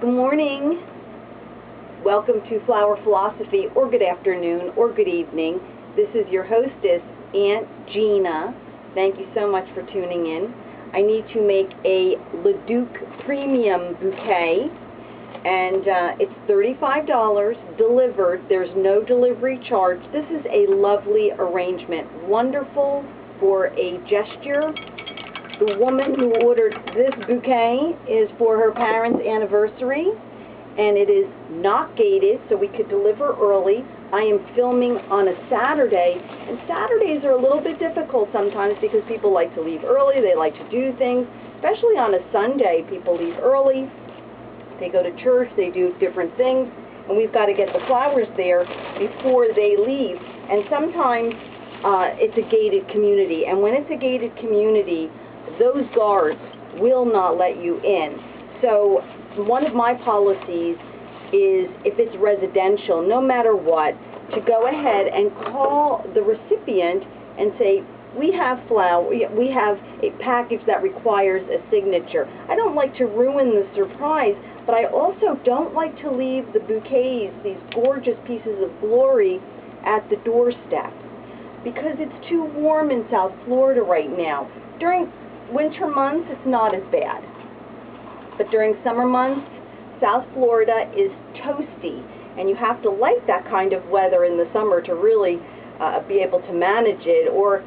Good morning. Welcome to Flower Philosophy, or good afternoon, or good evening. This is your hostess, Aunt Gina. Thank you so much for tuning in. I need to make a Leduc Premium bouquet, and it's $35 delivered. There's no delivery charge. This is a lovely arrangement, wonderful for a gesture. The woman who ordered this bouquet is for her parents' anniversary, and it is not gated, so we could deliver early. I am filming on a Saturday, and Saturdays are a little bit difficult sometimes because people like to leave early, they like to do things, especially on a Sunday. People leave early, they go to church, they do different things, and we've got to get the flowers there before they leave. And sometimes it's a gated community, and when it's a gated community, those guards will not let you in. So one of my policies is, if it's residential, no matter what, to go ahead and call the recipient and say, we have we have a package that requires a signature. I don't like to ruin the surprise, but I also don't like to leave the bouquets, these gorgeous pieces of glory, at the doorstep, because it's too warm in South Florida right now. During winter months, it's not as bad. But during summer months, South Florida is toasty, and you have to like that kind of weather in the summer to really be able to manage it, or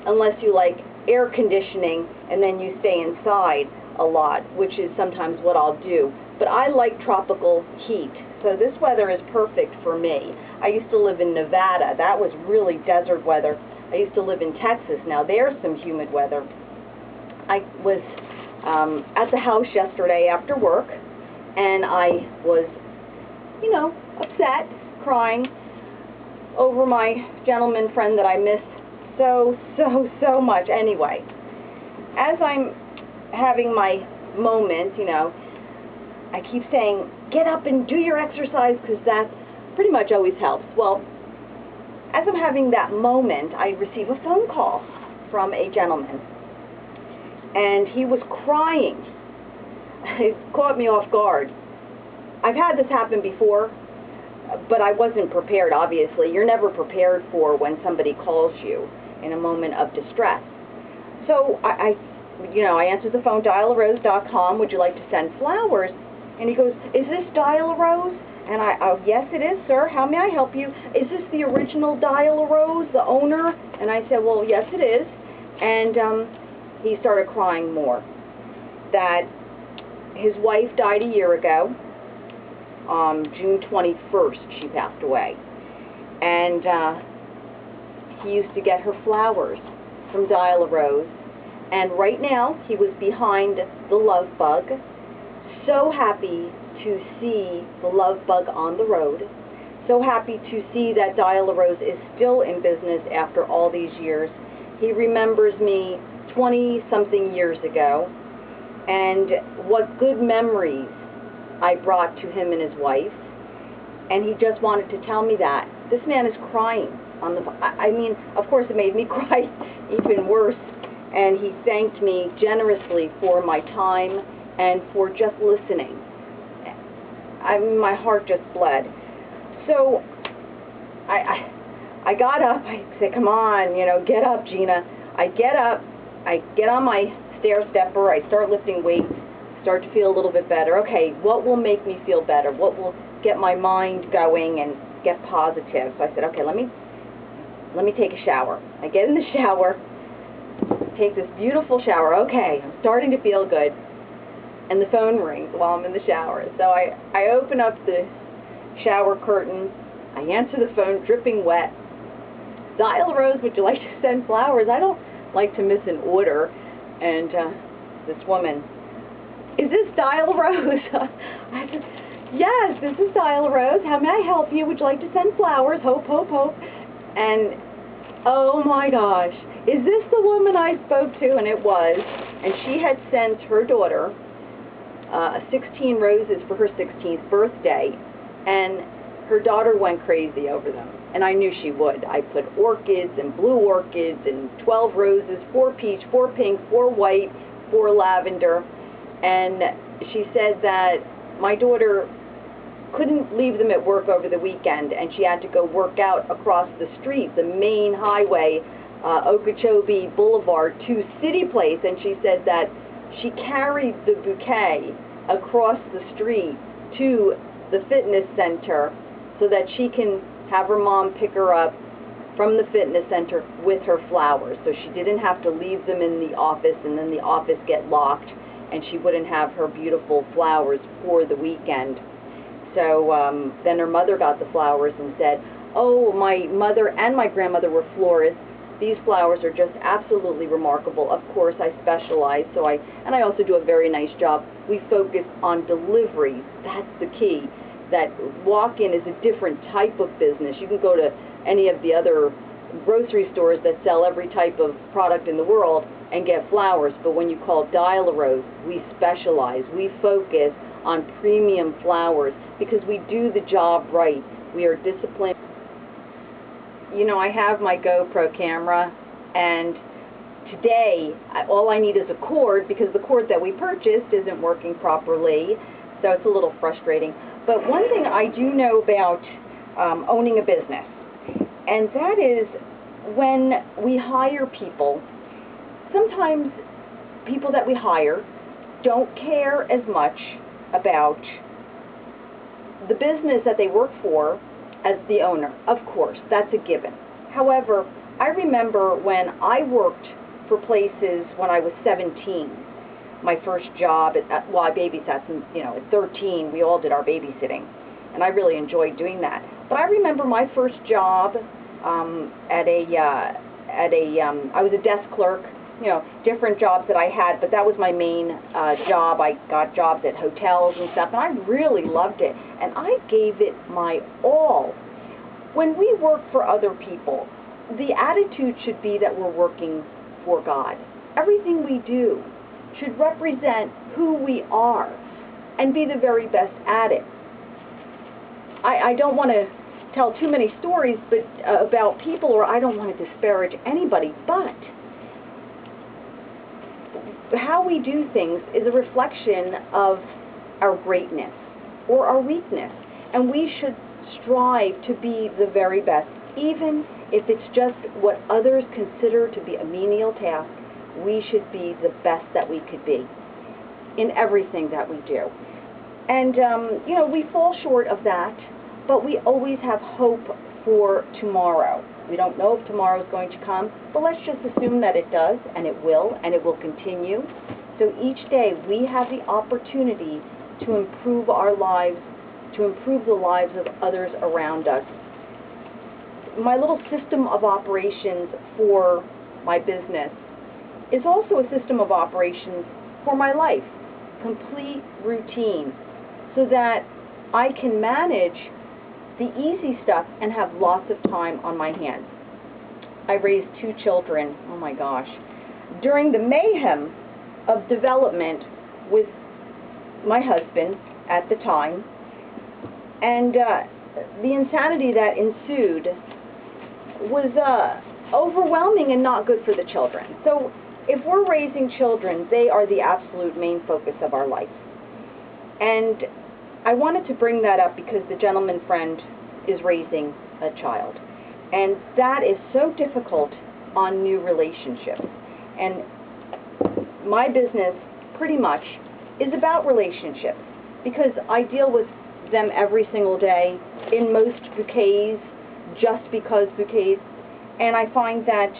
unless you like air conditioning and then you stay inside a lot, which is sometimes what I'll do. But I like tropical heat, so this weather is perfect for me. I used to live in Nevada. That was really desert weather. I used to live in Texas. Now there's some humid weather. I was at the house yesterday after work, and I was, upset, crying over my gentleman friend that I miss so much. Anyway, as I'm having my moment, I keep saying, get up and do your exercise, because that pretty much always helps. Well, as I'm having that moment, I receive a phone call from a gentleman, and he was crying. It caught me off guard. I've had this happen before, but I wasn't prepared, obviously. You're never prepared for when somebody calls you in a moment of distress. So I answered the phone, dialarose.com, would you like to send flowers? And he goes, is this Dial a Rose? And oh, yes it is, sir. How may I help you? Is this the original Dial a Rose, the owner? And I said, well, yes it is. And he started crying more. That his wife died a year ago. June 21st, she passed away. And he used to get her flowers from Dial a Rose. And right now, he was behind the love bug. So happy to see the love bug on the road. So happy to see that Dial a Rose is still in business after all these years. He remembers me 20-something years ago, and what good memories I brought to him and his wife, and he just wanted to tell me that. This man is crying on the, I mean, of course it made me cry even worse, and he thanked me generously for my time and for just listening. I mean, my heart just bled. So I got up. I said, come on, get up, Gina. I get up, I get on my stair stepper, I start lifting weights, start to feel a little bit better. Okay, what will make me feel better? What will get my mind going and get positive? So I said, okay, let me take a shower. I get in the shower, take this beautiful shower. Okay, I'm starting to feel good. And the phone rings while I'm in the shower. So I open up the shower curtain, I answer the phone, dripping wet. Dial a Rose, would you like to send flowers? I don't like to miss an order. And this woman, is this Dial a Rose? I said, yes, this is Dial a Rose. How may I help you? Would you like to send flowers? Hope, hope, hope. And oh my gosh, is this the woman I spoke to? And it was. And she had sent her daughter 16 roses for her 16th birthday, and her daughter went crazy over them, and I knew she would. I put orchids and blue orchids and 12 roses, 4 peach, 4 pink, 4 white, 4 lavender, and she said that my daughter couldn't leave them at work over the weekend, and she had to go work out across the street, the main highway, Okeechobee Boulevard, to City Place, and she said that she carried the bouquet across the street to the fitness center so that she can have her mom pick her up from the fitness center with her flowers, so she didn't have to leave them in the office and then the office get locked, and she wouldn't have her beautiful flowers for the weekend. So then her mother got the flowers and said, "Oh, my mother and my grandmother were florists. These flowers are just absolutely remarkable. Of course, I specialize, and I also do a very nice job. We focus on delivery. That's the key. That walk-in is a different type of business. You can go to any of the other grocery stores that sell every type of product in the world and get flowers, but when you call Dial-A-Rose, we specialize. We focus on premium flowers because we do the job right. We are disciplined." You know, I have my GoPro camera, and today all I need is a cord because the cord that we purchased isn't working properly, so it's a little frustrating. But one thing I do know about owning a business, and that is when we hire people, sometimes people that we hire don't care as much about the business that they work for as the owner. Of course, that's a given. However, I remember when I worked for places when I was 17. My first job, well, I babysat, at 13, we all did our babysitting, and I really enjoyed doing that. But I remember my first job I was a desk clerk, different jobs that I had, but that was my main job. I got jobs at hotels and stuff, and I really loved it, and I gave it my all. When we work for other people, the attitude should be that we're working for God. Everything we do should represent who we are and be the very best at it. I don't want to tell too many stories about people, or I don't want to disparage anybody, but how we do things is a reflection of our greatness or our weakness, and we should strive to be the very best, even if it's just what others consider to be a menial task. We should be the best that we could be in everything that we do. And we fall short of that, but we always have hope for tomorrow. We don't know if tomorrow is going to come, but let's just assume that it does, and it will continue. So each day we have the opportunity to improve our lives, to improve the lives of others around us. My little system of operations for my business is also a system of operations for my life, complete routine, so that I can manage the easy stuff and have lots of time on my hands. I raised 2 children, oh my gosh, during the mayhem of development with my husband at the time, and the insanity that ensued was overwhelming and not good for the children. So if we're raising children, they are the absolute main focus of our life. And I wanted to bring that up because the gentleman friend is raising a child. And that is so difficult on new relationships. And my business pretty much is about relationships because I deal with them every single day, in most bouquets, just because bouquets. And I find that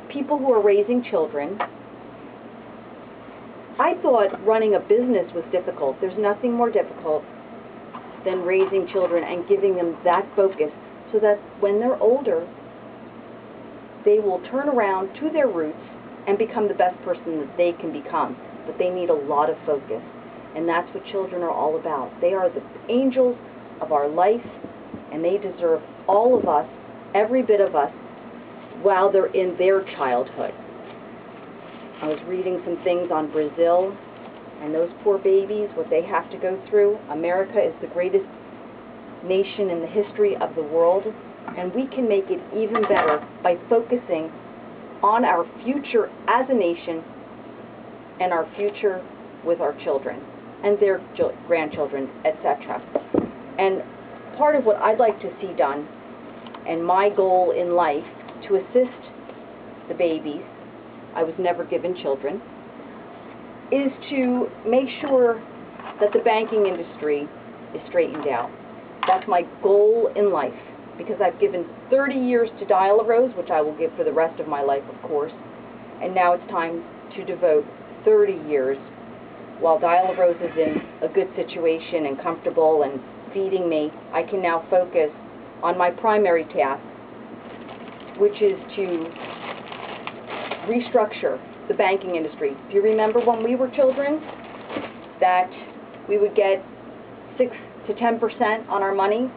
people who are raising children, I thought running a business was difficult. There's nothing more difficult than raising children and giving them that focus so that when they're older, they will turn around to their roots and become the best person that they can become. But they need a lot of focus. And that's what children are all about. They are the angels of our life, and they deserve all of us, every bit of us, while they're in their childhood. I was reading some things on Brazil, and those poor babies, what they have to go through. America is the greatest nation in the history of the world, and we can make it even better by focusing on our future as a nation and our future with our children. and their grandchildren, etc. And part of what I'd like to see done, and my goal in life, to assist the babies, I was never given children, is to make sure that the banking industry is straightened out. That's my goal in life, because I've given 30 years to Dial-A-Rose, which I will give for the rest of my life, of course, and now it's time to devote 30 years, while Dial-A-Rose is in a good situation and comfortable and feeding me, I can now focus on my primary task, which is to restructure the banking industry. Do you remember when we were children that we would get 6 to 10% on our money?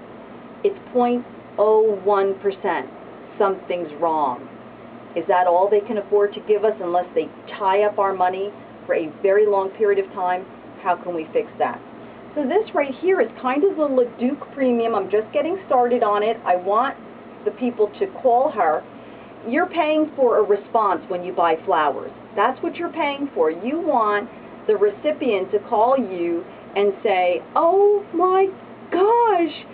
It's 0.01%. Something's wrong. Is that all they can afford to give us unless they tie up our money for a very long period of time? How can we fix that? So this right here is kind of the Leduc premium. I'm just getting started on it. I want the people to call her. You're paying for a response when you buy flowers. That's what you're paying for. You want the recipient to call you and say, "Oh my gosh,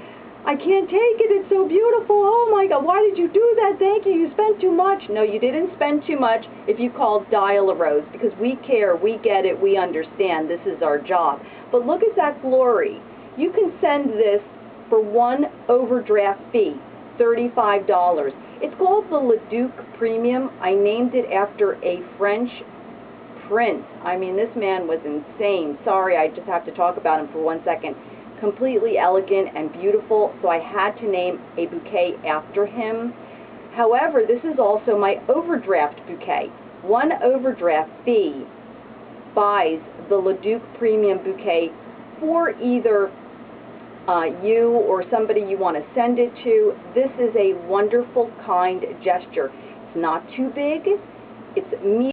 I can't take it, it's so beautiful, oh my God, why did you do that, thank you, you spent too much." No, you didn't spend too much if you called Dial-A-Rose, because we care, we get it, we understand, this is our job. But look at that glory. You can send this for one overdraft fee, $35. It's called the Leduc Premium. I named it after a French prince. I mean, this man was insane. Sorry, I just have to talk about him for 1 second. Completely elegant and beautiful, so I had to name a bouquet after him. However, this is also my overdraft bouquet. One overdraft fee buys the Leduc Premium Bouquet for either you or somebody you want to send it to. This is a wonderful, kind gesture. It's not too big. It's medium.